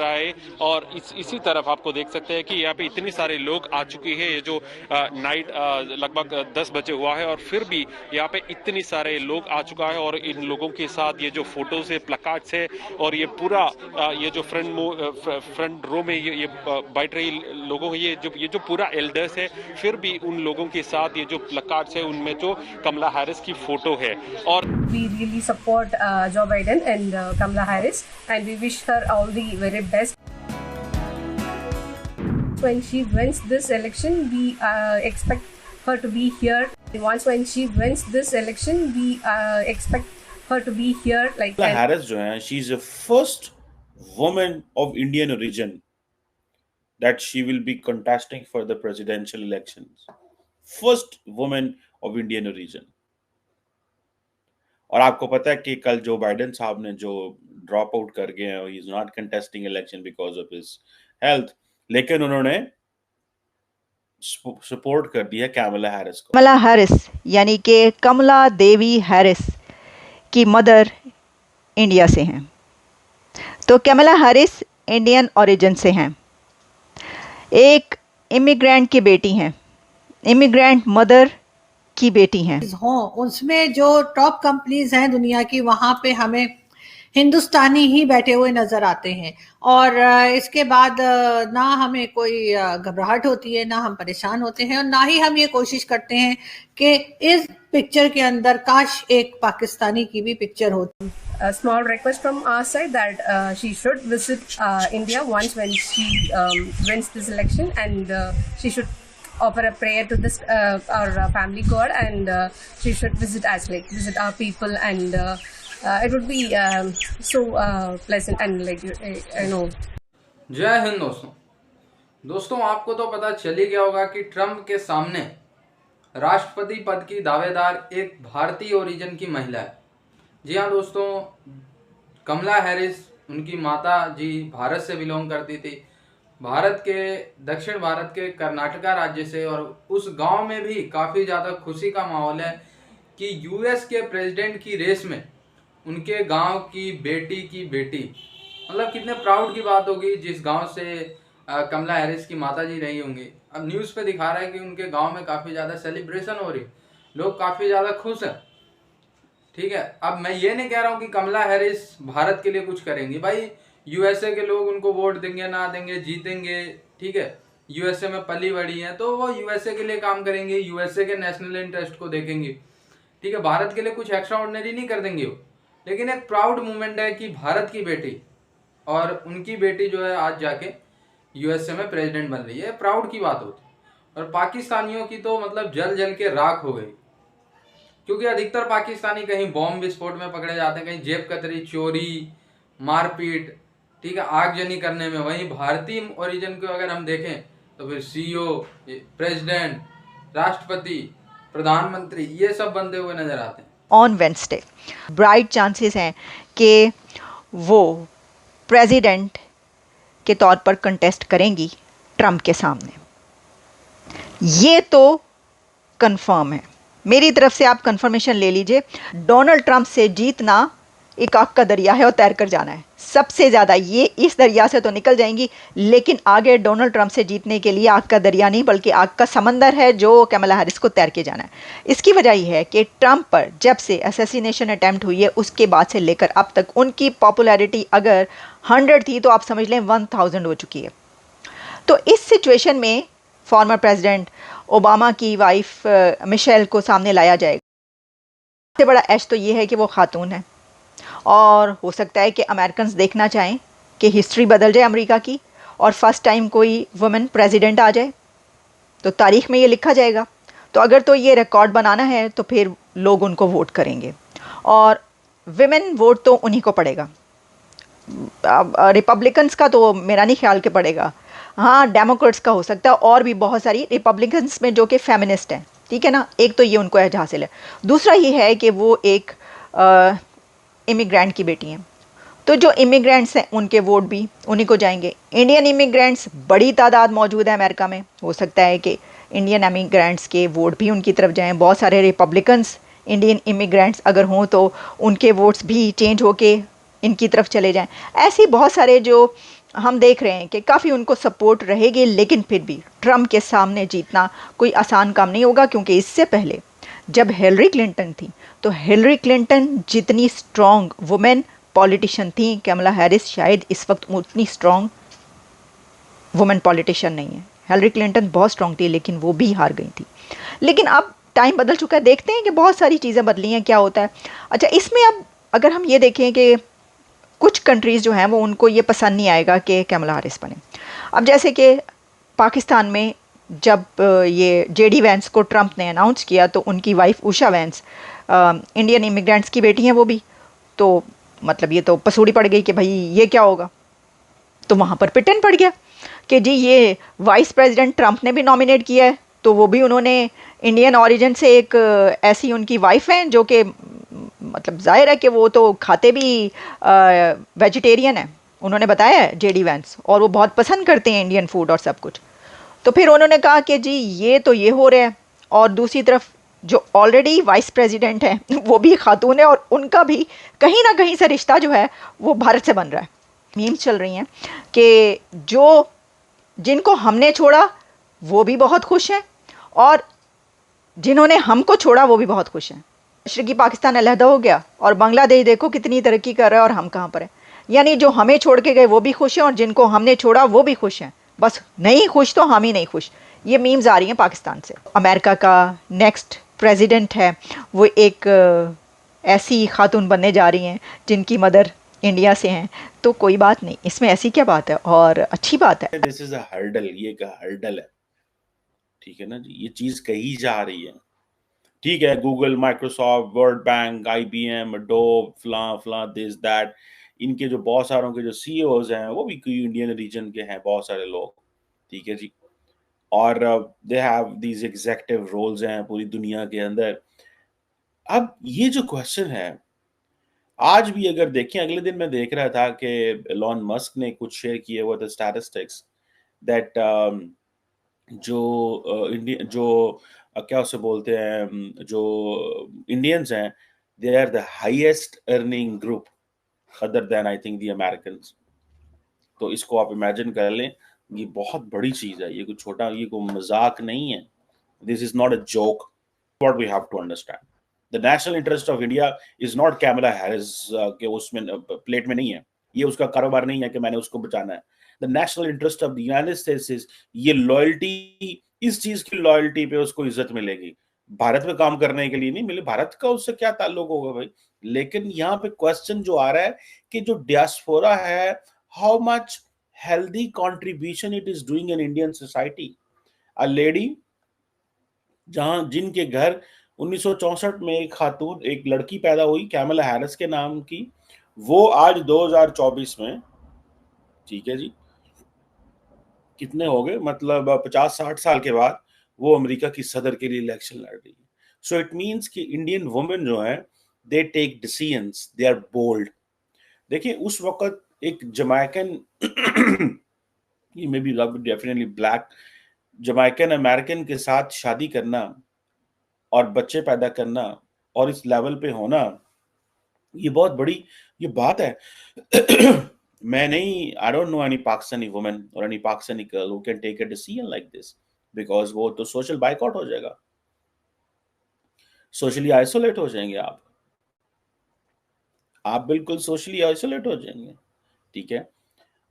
रहा है। और इसी तरफ आपको देख सकते हैं कि यहाँ पे इतने सारे लोग आ चुके हैं। ये जो नाइट लगभग 10 बजे हुआ है और फिर भी यहाँ पे इतने सारे लोग आ चुका है। और इन लोगों के साथ ये जो फोटोज है, प्लकार्ड्स है, और ये पूरा ये जो फ्रंट रो में ये बैठ रही लोगों, ये जो पूरा एल्डर्स है, फिर भी उन लोगों के साथ ये जो प्लकार्ड्स है उनमें जो कमला हैरिस की फोटो है। और we really support Joe Biden and Kamala Harris, and we wish her all the very best. When she wins this election, we expect her to be here. Once when she wins this election, we expect her to be here. Like Kamala Harris जो है, she is the first woman of Indian origin that she will be contesting for the presidential elections. First woman of Indian origin. और आपको पता है कि कल Joe Biden साहब ने जो ड्रॉप आउट कर गए हैं, he is not contesting election because of his health, लेकिन उन्होंने सपोर्ट कर दिया कैमला हैरिस को। कमला हैरिस यानी कि कमला देवी हैरिस की मदर इंडिया से हैं, तो कमला हैरिस इंडियन ओरिजिन से हैं, एक इमिग्रेंट की बेटी हैं, इमिग्रेंट मदर की बेटी हैं। उसमें जो टॉप कंपनीज हैं दुनिया की, वहां पे हमें हिंदुस्तानी ही बैठे हुए नजर आते हैं। और इसके बाद ना हमें कोई घबराहट होती है, ना हम परेशान होते हैं, और ना ही हम ये कोशिश करते हैं कि इस पिक्चर के अंदर काश एक पाकिस्तानी की भी पिक्चर होती। A small request from our side that she should visit India once when she wins this election, and she should offer a prayer to this our family god, and she should visit visit our people, and it would be so pleasant and like you know. जय हिंद दोस्तों, आपको तो पता चल ही गया होगा कि Trump के सामने राष्ट्रपति पद की दावेदार एक भारतीय ओरिजिन की महिला है। जी हाँ दोस्तों, कमला हैरिस, उनकी माता जी भारत से बिलोंग करती थी, भारत के दक्षिण भारत के कर्नाटका राज्य से। और उस गांव में भी काफ़ी ज़्यादा खुशी का माहौल है कि यूएस के प्रेसिडेंट की रेस में उनके गांव की बेटी, मतलब कितने प्राउड की बात होगी जिस गांव से कमला हैरिस की माता जी रही होंगी। अब न्यूज़ पे दिखा रहा है कि उनके गांव में काफ़ी ज़्यादा सेलिब्रेशन हो रही, लोग काफ़ी ज़्यादा खुश हैं। ठीक है, अब मैं ये नहीं कह रहा हूँ कि कमला हैरिस भारत के लिए कुछ करेंगी। भाई यूएसए के लोग उनको वोट देंगे ना देंगे, जीतेंगे, ठीक है, यूएसए में पली बड़ी हैं तो वो यूएसए के लिए काम करेंगे, यूएसए के नेशनल इंटरेस्ट को देखेंगे। ठीक है, भारत के लिए कुछ एक्स्ट्रा ऑर्डिनरी नहीं कर देंगे वो। लेकिन एक प्राउड मोमेंट है कि भारत की बेटी और उनकी बेटी जो है आज जाके यूएसए में प्रेसिडेंट बन रही है, प्राउड की बात होती। और पाकिस्तानियों की तो मतलब जल जल के राख हो गई, क्योंकि अधिकतर पाकिस्तानी कहीं बॉम्ब विस्फोट में पकड़े जाते हैं, कहीं जेब कतरी, चोरी, मारपीट, ठीक है, आगजनी करने में। वहीं भारतीय ओरिजिन को अगर हम देखें तो फिर सीईओ, प्रेसिडेंट, राष्ट्रपति, प्रधानमंत्री, ये सब बनते हुए नजर आते हैं। ऑन वेडनेसडे ब्राइट चांसेस हैं कि वो प्रेसिडेंट के तौर पर कंटेस्ट करेंगी ट्रंप के सामने। ये तो कंफर्म है, मेरी तरफ से आप कंफर्मेशन ले लीजिए। डोनाल्ड ट्रंप से जीतना एक आग का दरिया है और तैर कर जाना है। सबसे ज़्यादा ये इस दरिया से तो निकल जाएंगी, लेकिन आगे डोनाल्ड ट्रंप से जीतने के लिए आग का दरिया नहीं बल्कि आग का समंदर है जो कमला हैरिस को तैर के जाना है। इसकी वजह यह है कि ट्रंप पर जब से असैसिनेशन अटैम्प्ट हुई है उसके बाद से लेकर अब तक उनकी पॉपुलैरिटी अगर 100 थी तो आप समझ लें 1000 हो चुकी है। तो इस सिचुएशन में फॉर्मर प्रेसिडेंट ओबामा की वाइफ मिशेल को सामने लाया जाएगा। सबसे बड़ा एश तो ये है कि वो खातून है, और हो सकता है कि अमेरिकन्स देखना चाहें कि हिस्ट्री बदल जाए अमेरिका की और फर्स्ट टाइम कोई वुमेन प्रेसिडेंट आ जाए, तो तारीख में ये लिखा जाएगा। तो अगर तो ये रिकॉर्ड बनाना है तो फिर लोग उनको वोट करेंगे, और विमेन वोट तो उन्हीं को पड़ेगा। रिपब्लिकन्स का तो मेरा नहीं ख्याल के पड़ेगा, हाँ डेमोक्रेट्स का हो सकता है, और भी बहुत सारी रिपब्लिकन्स में जो कि फेमिनिस्ट हैं, ठीक है ना। एक तो ये उनको एज हासिल है। दूसरा ये है कि वो एक इमिग्रेंट की बेटी हैं, तो जो इमिग्रेंट्स हैं उनके वोट भी उन्हीं को जाएंगे। इंडियन इमिग्रेंट्स बड़ी तादाद मौजूद है अमेरिका में, हो सकता है कि इंडियन इमिग्रेंट्स के वोट भी उनकी तरफ जाएं। बहुत सारे रिपब्लिकन्स इंडियन इमिग्रेंट्स अगर हों तो उनके वोट्स भी चेंज होके इनकी तरफ चले जाएं। ऐसे बहुत सारे जो हम देख रहे हैं कि काफ़ी उनको सपोर्ट रहेगी, लेकिन फिर भी ट्रम्प के सामने जीतना कोई आसान काम नहीं होगा, क्योंकि इससे पहले जब हिलरी क्लिंटन थी तो हिलरी क्लिंटन जितनी स्ट्रॉन्ग वुमेन पॉलिटिशियन थी, कमला हैरिस शायद इस वक्त उतनी स्ट्रॉन्ग वुमेन पॉलिटिशियन नहीं है। हिलरी क्लिंटन बहुत स्ट्रॉन्ग थी, लेकिन वो भी हार गई थी। लेकिन अब टाइम बदल चुका है, देखते हैं कि बहुत सारी चीज़ें बदली हैं, क्या होता है। अच्छा, इसमें अब अगर हम ये देखें कि कुछ कंट्रीज़ जो हैं वो उनको ये पसंद नहीं आएगा कि कमला हैरिस बने। अब जैसे कि पाकिस्तान में जब ये जेडी वैंस को ट्रंप ने अनाउंस किया तो उनकी wife Usha vents Indian immigrants की बेटी हैं वो भी, तो मतलब ये तो पसूड़ी पड़ गई कि भाई ये क्या होगा। तो वहाँ पर पिटन पड़ गया कि जी ये वाइस प्रेसिडेंट ट्रंप ने भी नॉमिनेट किया है, तो वो भी उन्होंने इंडियन ओरिजिन से एक ऐसी उनकी वाइफ हैं जो कि मतलब जाहिर है कि वो तो खाते भी वेजिटेरियन है, उन्होंने बताया है जेडी वैंस, और वो बहुत पसंद करते हैं इंडियन फूड और सब कुछ। तो फिर उन्होंने कहा कि जी ये तो ये हो रहा है, और दूसरी तरफ जो ऑलरेडी वाइस प्रेसिडेंट हैं वो भी खातून है, और उनका भी कहीं ना कहीं से रिश्ता जो है वो भारत से बन रहा है। मीम्स चल रही हैं कि जो जिनको हमने छोड़ा वो भी बहुत खुश हैं, और जिन्होंने हमको छोड़ा वो भी बहुत खुश हैं। मशरक़ी पाकिस्तान अलहदा हो गया और बांग्लादेश देखो कितनी तरक्की कर रहा है, और हम कहाँ पर हैं। यानी जो हमें छोड़ के गए वो भी खुश हैं, और जिनको हमने छोड़ा वो भी खुश हैं। बस नहीं खुश तो हम ही नहीं खुश। ये मीम्स आ रही हैं पाकिस्तान से। अमेरिका का नेक्स्ट प्रेसिडेंट है वो एक ऐसी खातून बनने जा रही हैं जिनकी मदर इंडिया से हैं, तो कोई बात नहीं, इसमें ऐसी क्या बात है, और अच्छी बात है। दिस इज अ हर्डल, ये एक हर्डल है, ठीक है ना जी, ये चीज कही जा रही है। ठीक है, Google, Microsoft, world bank, IBM, Adobe, फला फला, दिस दैट, इनके जो बहुत सारों के जो सीईओज हैं वो भी कोई इंडियन रीजन के हैं, बहुत सारे लोग, ठीक है जी। और they have these executive roles हैं पूरी दुनिया के अंदर। अब ये जो क्वेश्चन है, आज भी अगर देखें, अगले दिन मैं देख रहा था कि एलॉन मस्क ने कुछ शेयर किए हुए थे स्टैटिस्टिक्स दैट जो इंडियन जो क्या उसे बोलते हैं, जो इंडियंस हैं, they are the highest earning group other than I think the Americans. तो इसको आप इमेजिन कर लें, ये बहुत बड़ी चीज है, ये कोई छोटा, ये कोई मजाक नहीं है। This is not a joke. What we have to understand, the national interest of India is not Kamala Harris के उसमें प्लेट में नहीं है, ये उसका कारोबार नहीं है कि मैंने उसको बचाना है। The national interest of the United states is ये लॉयल्टी, इस चीज की लॉयल्टी पे उसको इज्जत मिलेगी, भारत में काम करने के लिए नहीं मिले, भारत का उससे क्या ताल्लुक होगा भाई। लेकिन यहाँ पे क्वेश्चन जो आ रहा है कि जो डियास्पोरा है, how much healthy contribution it is doing in Indian society. A lady जहां जिनके घर 1964 में एक खातून, एक लड़की पैदा हुई कैमला हैरिस के नाम की, वो आज 2024 में, ठीक है जी, कितने हो गए, मतलब 50-60 साल के बाद वो अमेरिका की सदर के लिए इलेक्शन लड़ रही है। सो इट मींस कि इंडियन वुमेन जो है, they take decisions, they are bold. देखिए उस वक्त एक जमैकन ये maybe definitely black, Jamaican American के साथ शादी करना और बच्चे पैदा करना और इस लेवल पे होना, ये बहुत बड़ी ये बात है। मैं नहीं, I don't know any Pakistani women और any Pakistani girl who can take a decision like this, because वो तो सोशल बाइकआउट हो जाएगा, सोशली आइसोलेट हो जाएंगे आप बिल्कुल सोशली आइसोलेट हो जाएंगे, ठीक है।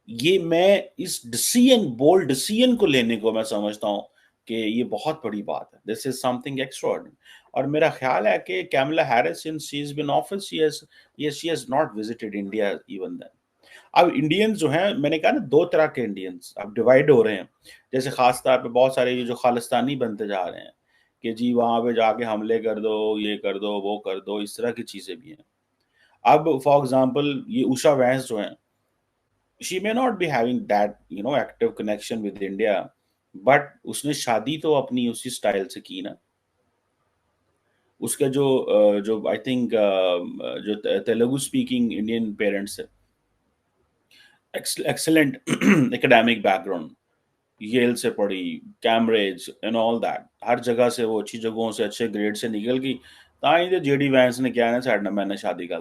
ये मैं इस डिसीजन, बोल्ड डिसीजन को लेने को मैं समझता हूँ कि ये बहुत बड़ी बात है, दिस इज समथिंग एक्स्ट्राऑर्डिनरी। और मेरा ख्याल है कि Kamala Harris since she is been office, she has not visited India even then. अब इंडियंस जो हैं, मैंने कहा ना, दो तरह के इंडियंस अब डिवाइड हो रहे हैं। जैसे खास तौर पे बहुत सारे जो खालिस्तानी बनते जा रहे हैं कि जी वहां पे जाके हमले कर दो, ये कर दो, वो कर दो, इस तरह की चीजें भी हैं। अब फॉर एग्जाम्पल ये उषा वैंस जो है, she may not be having that active connection with India, but उसने शादी तो अपनी उसी स्टाइल से की ना। उसके जो आई थिंक जो तेलुगु स्पीकिंग इंडियन पेरेंट्स है, एक्सेलेंट एकेडमिक बैकग्राउंड, येल से पढ़ी, कैम्ब्रिज एंड ऑल दैट, हर जगह से वो अच्छी जगहों से अच्छे ग्रेड से निकल गई। ताई जेडी वैंस ने क्या है ना, साइड मैंने शादी कर